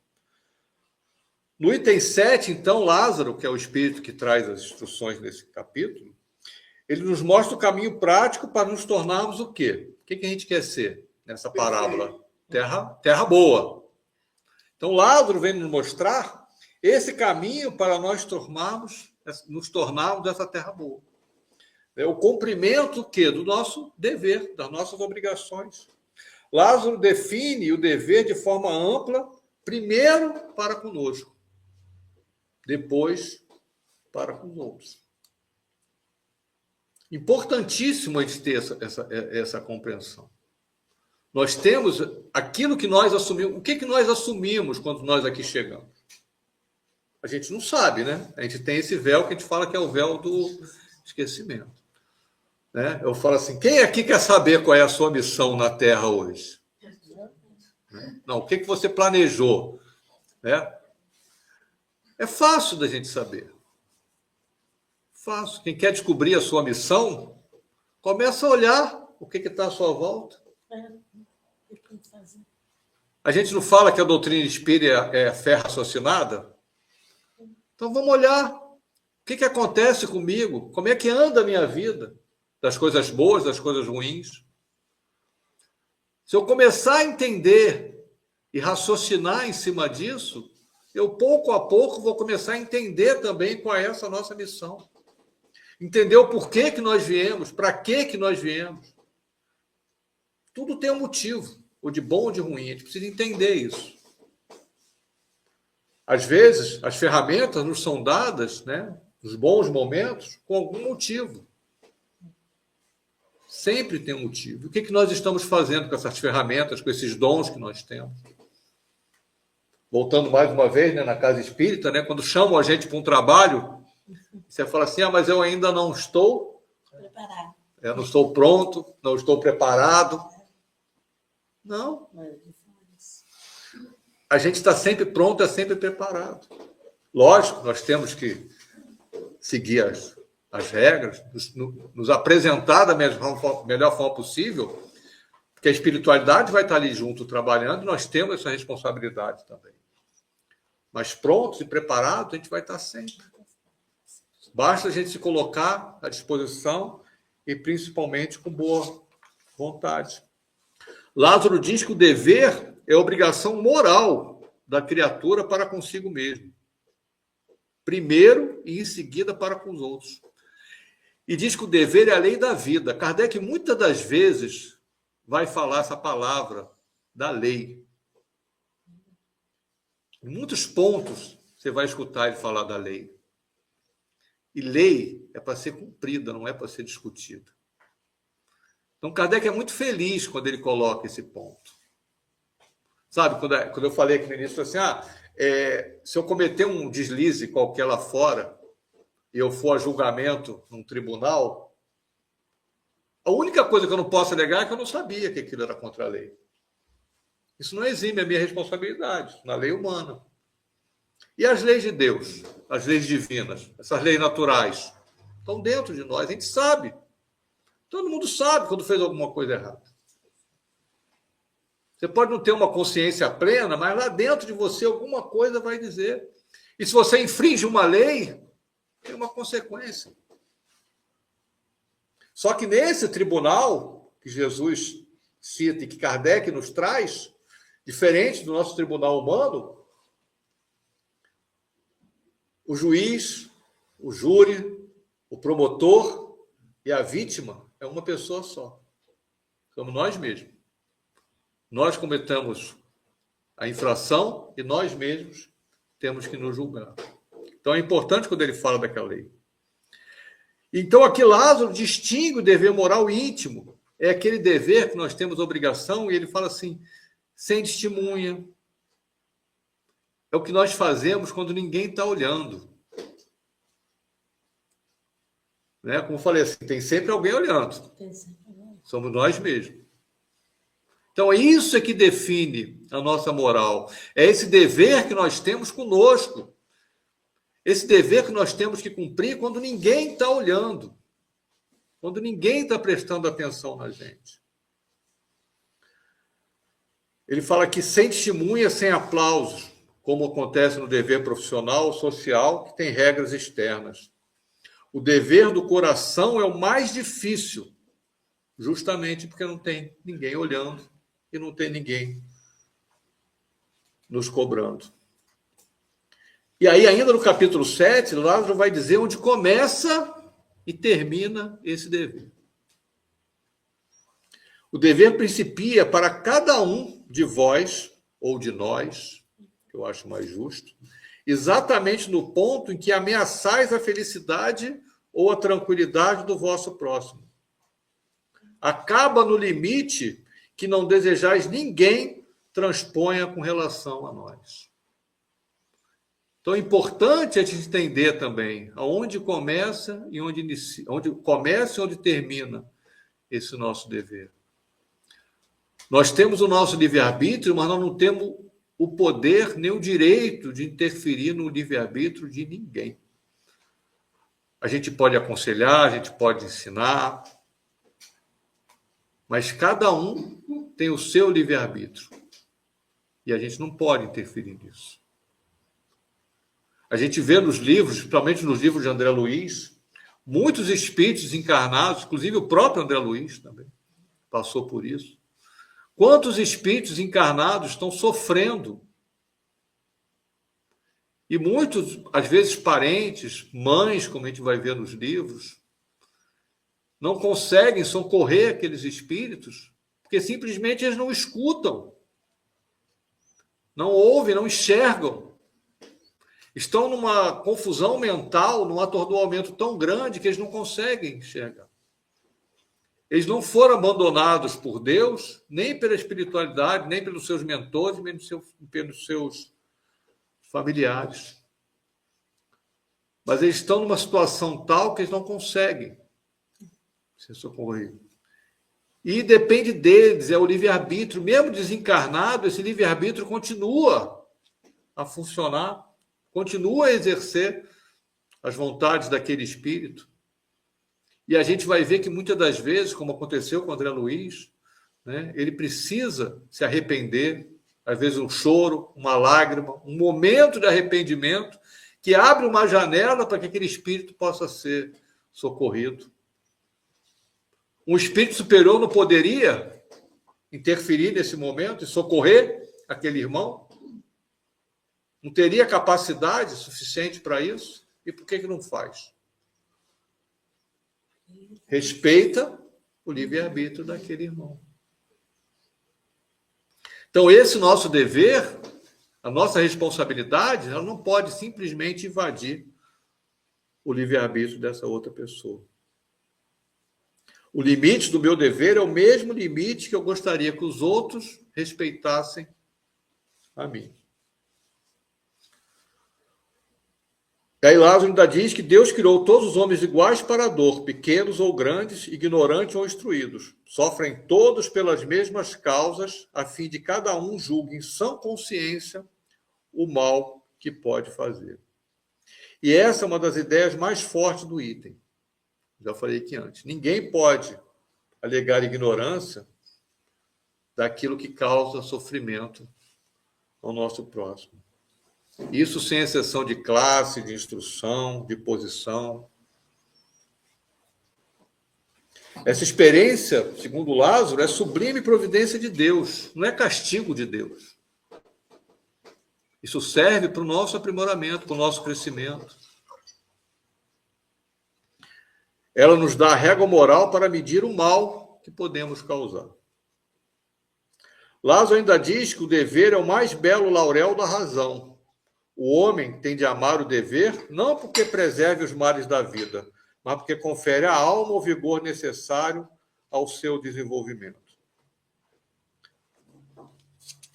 S5: no item 7, então, Lázaro, que é o espírito que traz as instruções nesse capítulo, ele nos mostra o caminho prático para nos tornarmos o quê? O que a gente quer ser nessa parábola? Terra boa. Então, Lázaro vem nos mostrar esse caminho para nós nos tornarmos essa terra boa. É o cumprimento o quê? Do nosso dever, das nossas obrigações. Lázaro define o dever de forma ampla, primeiro para conosco, depois para com os outros. Importantíssimo a gente ter essa compreensão. Nós temos aquilo que nós assumimos. O que nós assumimos quando nós aqui chegamos? A gente não sabe, né? A gente tem esse véu que a gente fala que é o véu do esquecimento. Né? Eu falo assim, quem aqui quer saber qual é a sua missão na Terra hoje? Não, o que você planejou? Né? É fácil da gente saber. Fácil. Quem quer descobrir a sua missão, começa a olhar o que está à sua volta. A gente não fala que a doutrina espírita é fé raciocinada? Então vamos olhar o que acontece comigo, como é que anda a minha vida, das coisas boas, das coisas ruins. Se eu começar a entender e raciocinar em cima disso, eu pouco a pouco vou começar a entender também qual é essa nossa missão. Entender o porquê que nós viemos, para que nós viemos. Tudo tem um motivo, ou de bom ou de ruim. A gente precisa entender isso. Às vezes, as ferramentas nos são dadas, né, nos bons momentos, com algum motivo. Sempre tem um motivo. O que nós estamos fazendo com essas ferramentas, com esses dons que nós temos? Voltando mais uma vez, né, na casa espírita, né, quando chamam a gente para um trabalho, você fala assim, mas eu ainda não estou
S1: Preparado.
S5: eu não estou pronto, não estou preparado. Não. A gente está sempre pronto, é sempre preparado. Lógico, nós temos que seguir as regras, nos apresentar da melhor forma possível, porque a espiritualidade vai estar ali junto trabalhando, e nós temos essa responsabilidade também. Mas prontos e preparados, a gente vai estar sempre. Basta a gente se colocar à disposição e principalmente com boa vontade. Lázaro diz que o dever é a obrigação moral da criatura para consigo mesmo. Primeiro e em seguida para com os outros. E diz que o dever é a lei da vida. Kardec muitas das vezes vai falar essa palavra da lei. Em muitos pontos você vai escutar ele falar da lei. E lei é para ser cumprida, não é para ser discutida. Então, Kardec é muito feliz quando ele coloca esse ponto. Sabe, quando eu falei aqui no início, assim, se eu cometer um deslize qualquer lá fora e eu for a julgamento num tribunal, a única coisa que eu não posso alegar é que eu não sabia que aquilo era contra a lei. Isso não exime a minha responsabilidade na lei humana. E as leis de Deus, as leis divinas, essas leis naturais, estão dentro de nós, a gente sabe. Todo mundo sabe quando fez alguma coisa errada. Você pode não ter uma consciência plena, mas lá dentro de você alguma coisa vai dizer. E se você infringe uma lei, tem uma consequência. Só que nesse tribunal que Jesus cita e que Kardec nos traz, diferente do nosso tribunal humano, o juiz, o júri, o promotor e a vítima é uma pessoa só. Somos nós mesmos. Nós cometemos a infração e nós mesmos temos que nos julgar. Então é importante quando ele fala daquela lei. Então aqui Lázaro distingue o dever moral íntimo. É aquele dever que nós temos obrigação, e ele fala assim, sem testemunha. É o que nós fazemos quando ninguém está olhando. Né? Como eu falei assim, tem sempre alguém olhando. Somos nós mesmos. Então, isso é que define a nossa moral. É esse dever que nós temos conosco. Esse dever que nós temos que cumprir quando ninguém está olhando. Quando ninguém está prestando atenção na gente. Ele fala que sem testemunha, sem aplausos, como acontece no dever profissional ou social, que tem regras externas. O dever do coração é o mais difícil, justamente porque não tem ninguém olhando e não tem ninguém nos cobrando. E aí, ainda no capítulo 7, Lázaro vai dizer onde começa e termina esse dever. O dever principia para cada um de vós, ou de nós, que eu acho mais justo, exatamente no ponto em que ameaçais a felicidade ou a tranquilidade do vosso próximo. Acaba no limite que não desejais ninguém transponha com relação a nós. Então é importante a gente entender também aonde começa e onde inicia, onde começa e onde termina esse nosso dever. Nós temos o nosso livre-arbítrio, mas nós não temos o poder nem o direito de interferir no livre-arbítrio de ninguém. A gente pode aconselhar, a gente pode ensinar, mas cada um tem o seu livre-arbítrio. E a gente não pode interferir nisso. A gente vê nos livros, principalmente nos livros de André Luiz, muitos espíritos encarnados, inclusive o próprio André Luiz também passou por isso. Quantos espíritos encarnados estão sofrendo? E muitos, às vezes, parentes, mães, como a gente vai ver nos livros, não conseguem socorrer aqueles espíritos, porque simplesmente eles não escutam, não ouvem, não enxergam. Estão numa confusão mental, num atordoamento tão grande que eles não conseguem enxergar. Eles não foram abandonados por Deus, nem pela espiritualidade, nem pelos seus mentores, nem pelos seus familiares. Mas eles estão numa situação tal que eles não conseguem ser socorridos. E depende deles, é o livre-arbítrio. Mesmo desencarnado, esse livre-arbítrio continua a funcionar, continua a exercer as vontades daquele espírito. E a gente vai ver que muitas das vezes, como aconteceu com o André Luiz, né, ele precisa se arrepender, às vezes um choro, uma lágrima, um momento de arrependimento que abre uma janela para que aquele espírito possa ser socorrido. Um espírito superior não poderia interferir nesse momento e socorrer aquele irmão? Não teria capacidade suficiente para isso? E por que não faz? Respeita o livre-arbítrio daquele irmão. Então, esse nosso dever, a nossa responsabilidade, ela não pode simplesmente invadir o livre-arbítrio dessa outra pessoa. O limite do meu dever é o mesmo limite que eu gostaria que os outros respeitassem a mim. E aí Lázaro ainda diz que Deus criou todos os homens iguais para a dor, pequenos ou grandes, ignorantes ou instruídos. Sofrem todos pelas mesmas causas, a fim de cada um julgue em sã consciência o mal que pode fazer. E essa é uma das ideias mais fortes do item. Já falei aqui antes. Ninguém pode alegar ignorância daquilo que causa sofrimento ao nosso próximo. Isso sem exceção de classe, de instrução, de posição. Essa experiência, segundo Lázaro, é sublime providência de Deus, não é castigo de Deus. Isso serve para o nosso aprimoramento, para o nosso crescimento. Ela nos dá a régua moral para medir o mal que podemos causar. Lázaro ainda diz que o dever é o mais belo laurel da razão. O homem tem de amar o dever, não porque preserve os males da vida, mas porque confere à alma o vigor necessário ao seu desenvolvimento.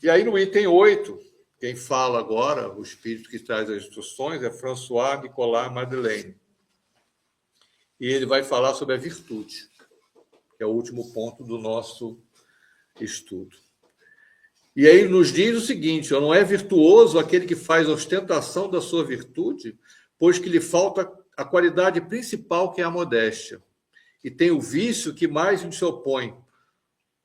S5: E aí, no item 8, quem fala agora, o espírito que traz as instruções, é François Nicolas Madeleine. E ele vai falar sobre a virtude, que é o último ponto do nosso estudo. E aí nos diz o seguinte: não é virtuoso aquele que faz ostentação da sua virtude, pois que lhe falta a qualidade principal, que é a modéstia. E tem o vício que mais lhe se opõe,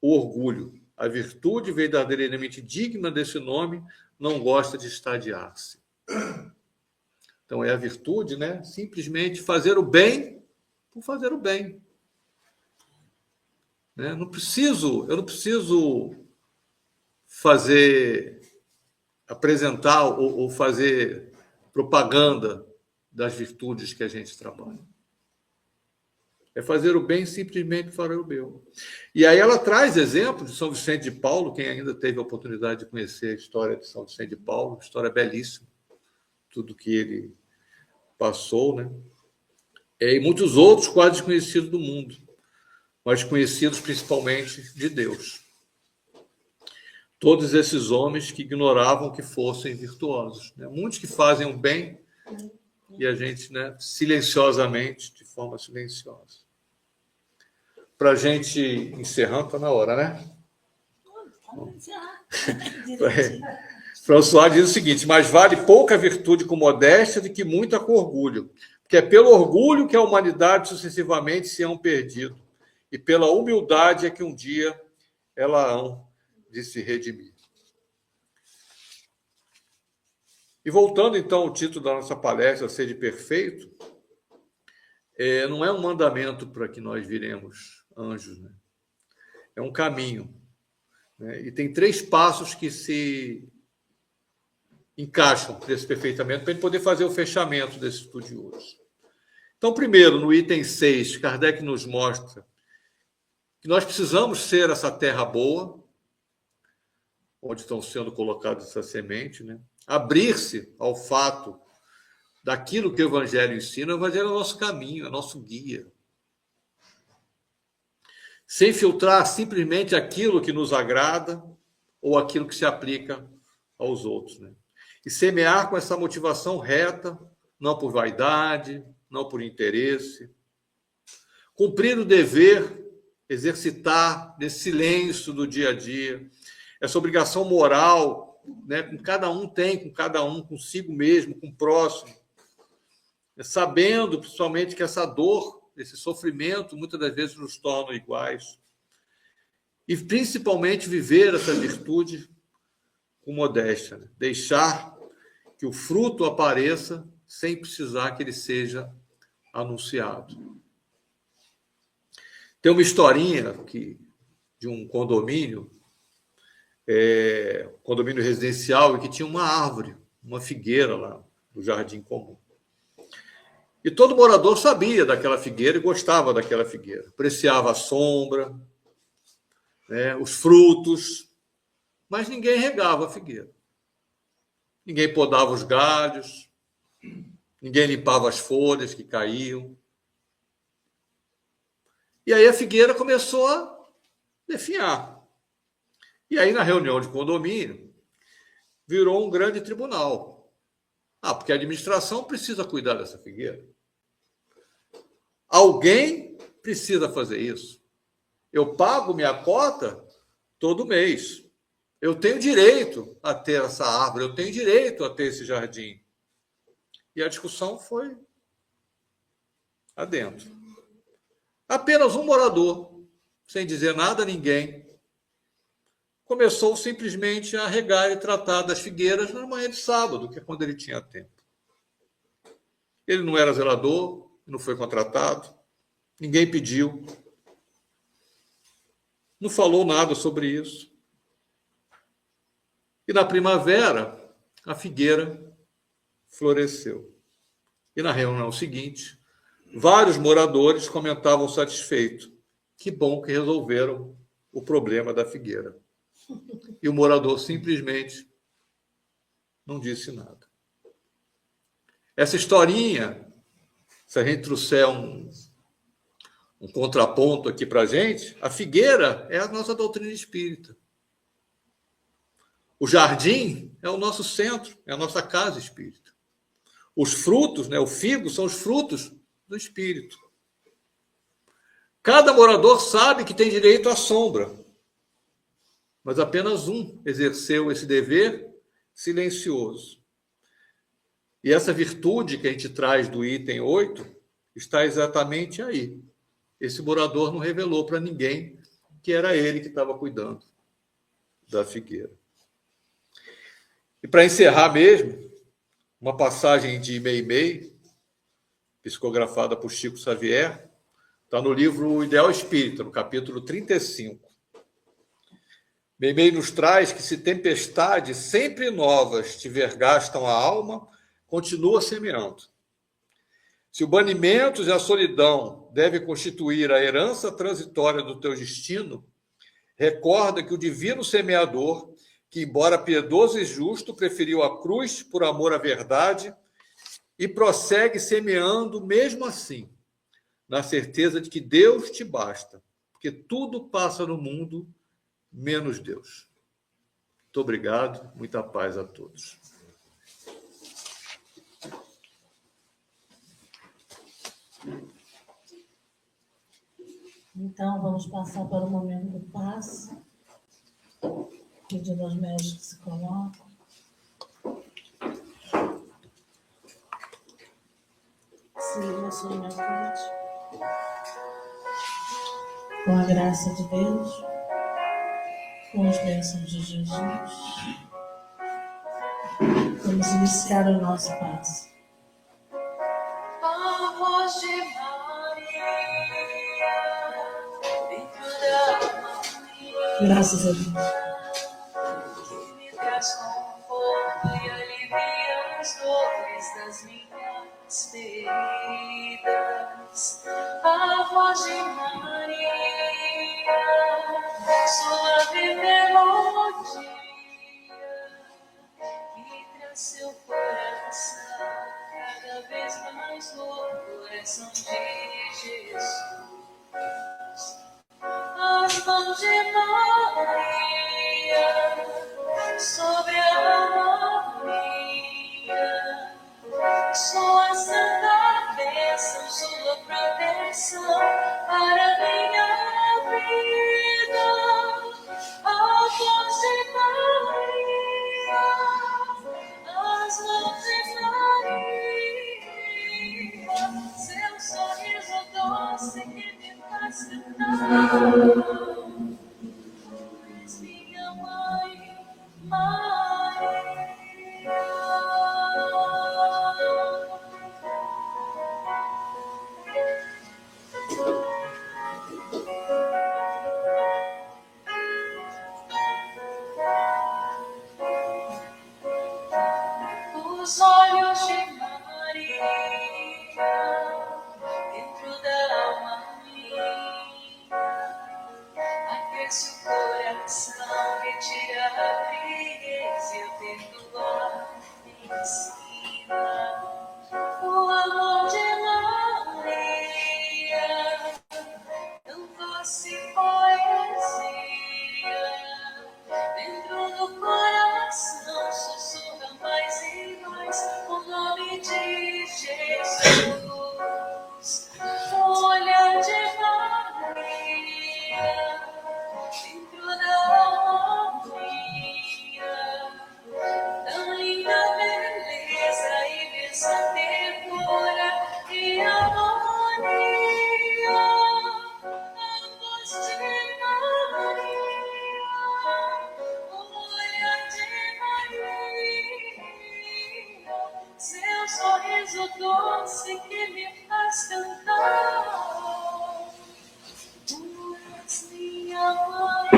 S5: o orgulho. A virtude verdadeiramente digna desse nome não gosta de estadiar-se. Então é a virtude, né? Simplesmente fazer o bem por fazer o bem. Né? Eu não preciso apresentar ou fazer propaganda das virtudes que a gente trabalha. É fazer o bem simplesmente para o bem. E aí ela traz exemplos de São Vicente de Paulo, quem ainda teve a oportunidade de conhecer a história de São Vicente de Paulo, história belíssima, tudo que ele passou, né? E muitos outros quase desconhecidos do mundo, mas conhecidos principalmente de Deus. Todos esses homens que ignoravam que fossem virtuosos. Né? Muitos que fazem o bem e a gente, né, silenciosamente, de forma silenciosa. Para a gente encerrando, está na hora, né? François diz o seguinte: mais vale pouca virtude com modéstia do que muita com orgulho, porque é pelo orgulho que a humanidade sucessivamente se hão perdido, e pela humildade é que um dia ela hão de se redimir. E voltando então ao título da nossa palestra, Sede Perfeito, não é um mandamento para que nós viremos anjos, né? É um caminho, né? E tem 3 passos que se encaixam nesse perfeitamento para a gente poder fazer o fechamento desse estudo de hoje. Então, primeiro, no item 6, Kardec nos mostra que nós precisamos ser essa terra boa, onde estão sendo colocadas essa semente, né? Abrir-se ao fato daquilo que o Evangelho ensina. O Evangelho é o nosso caminho, é o nosso guia. sem filtrar simplesmente aquilo que nos agrada ou aquilo que se aplica aos outros, né? E semear com essa motivação reta, não por vaidade, não por interesse. Cumprir o dever, exercitar nesse silêncio do dia a dia, essa obrigação moral, né, com cada um tem, com cada um, consigo mesmo, com o próximo, sabendo principalmente que essa dor, esse sofrimento, muitas das vezes nos tornam iguais. E principalmente viver essa virtude com modéstia, né? Deixar que o fruto apareça sem precisar que ele seja anunciado. Tem uma historinha de um condomínio, condomínio residencial, que tinha uma árvore, uma figueira lá no jardim comum. E todo morador sabia daquela figueira e gostava daquela figueira. Apreciava a sombra, né, os frutos, mas ninguém regava a figueira. Ninguém podava os galhos, ninguém limpava as folhas que caíam. E aí a figueira começou a definhar. E aí, na reunião de condomínio, virou um grande tribunal. Porque a administração precisa cuidar dessa figueira. Alguém precisa fazer isso. Eu pago minha cota todo mês. Eu tenho direito a ter essa árvore, eu tenho direito a ter esse jardim. E a discussão foi adentro. Apenas um morador, sem dizer nada a ninguém, começou simplesmente a regar e tratar das figueiras na manhã de sábado, que é quando ele tinha tempo. Ele não era zelador, não foi contratado, ninguém pediu, não falou nada sobre isso. E na primavera, a figueira floresceu. E na reunião seguinte, vários moradores comentavam satisfeitos. Que bom que resolveram o problema da figueira. E o morador simplesmente não disse nada. Essa historinha, se a gente trouxer um contraponto aqui para a gente, a figueira é a nossa doutrina espírita. O jardim é o nosso centro, é a nossa casa espírita. Os frutos, né, o figo, são os frutos do espírito. Cada morador sabe que tem direito à sombra, mas apenas um exerceu esse dever silencioso. E essa virtude que a gente traz do item 8 está exatamente aí. Esse morador não revelou para ninguém que era ele que estava cuidando da figueira. E para encerrar mesmo, uma passagem de Meimei, psicografada por Chico Xavier, está no livro O Ideal Espírita, no capítulo 35. Meimei nos traz que se tempestades sempre novas te vergastam a alma, continua semeando. Se o banimento e a solidão devem constituir a herança transitória do teu destino, recorda que o divino semeador, que, embora piedoso e justo, preferiu a cruz por amor à verdade e prossegue semeando mesmo assim, na certeza de que Deus te basta, porque tudo passa no mundo, menos Deus. Muito obrigado, muita paz a todos.
S1: Então, vamos passar para o momento do passe. Pedindo aos médicos que se colocam. Silêncio no meu peito. Com a graça de Deus, com as bênçãos de Jesus, vamos iniciar o nosso passe.
S7: A voz de Maria, dentro da harmonia,
S1: Graças a Deus.
S7: que me traz conforto e alivia as dores das minhas feridas. A voz de Maria, suave melodia, que traz seu coração cada vez mais no coração de Jesus. A mãos de Maria, sobre a harmonia, sua santa bênção, sua proteção para minha vida. A voz de Maria, as mãos de Maria, seu sorriso doce que me faz cantar. Tu és minha mãe, Maria. Os olhos de Maria dentro da alma minha, aquece o coração, retira a frieza e o perdoar me ensina. O amor de Maria, tão doce poesia, dentro do coração sussurra mais e mais o nome de Jesus. O olhar de Maria, dentro da harmonia, tão linda beleza e bênção ternura e harmonia. A voz de Maria, o olhar de Maria, seu sorriso doce que me faz cantar. Tu és minha mãe,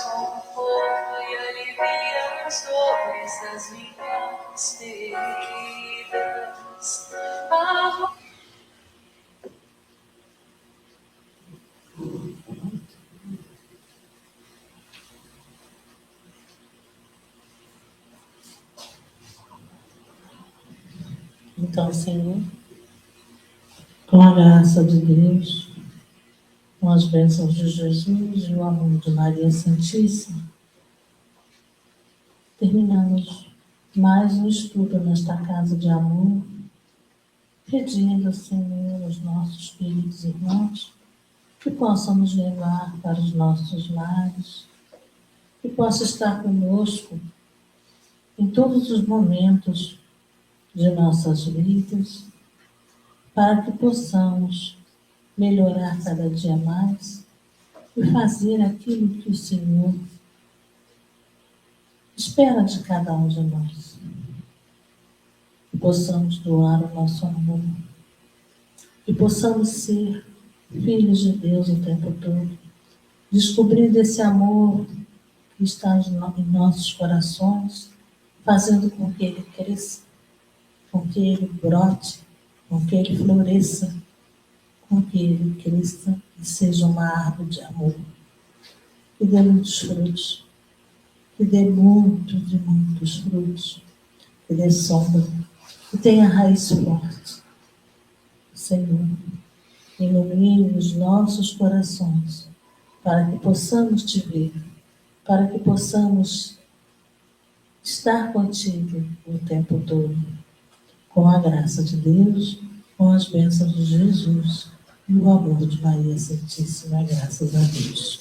S7: conforto e alivia as dores das minhas feridas.
S1: Então, Senhor, com a graça de Deus, com as bênçãos de Jesus e o amor de Maria Santíssima, terminamos mais um estudo nesta casa de amor, pedindo, Senhor, aos nossos queridos irmãos que possam nos levar para os nossos lares, que possa estar conosco em todos os momentos de nossas vidas, para que possamos melhorar cada dia mais e fazer aquilo que o Senhor espera de cada um de nós. Que possamos doar o nosso amor, que possamos ser filhos de Deus o tempo todo, descobrindo esse amor que está em nossos corações, fazendo com que ele cresça, com que ele brote, com que ele floresça, com que ele cresça e seja uma árvore de amor, que dê muitos frutos, que dê muitos frutos, que dê sombra, que tenha raiz forte. Senhor, ilumine os nossos corações, para que possamos te ver, para que possamos estar contigo o tempo todo, com a graça de Deus, com as bênçãos de Jesus e o amor de Maria Santíssima, graças a Deus.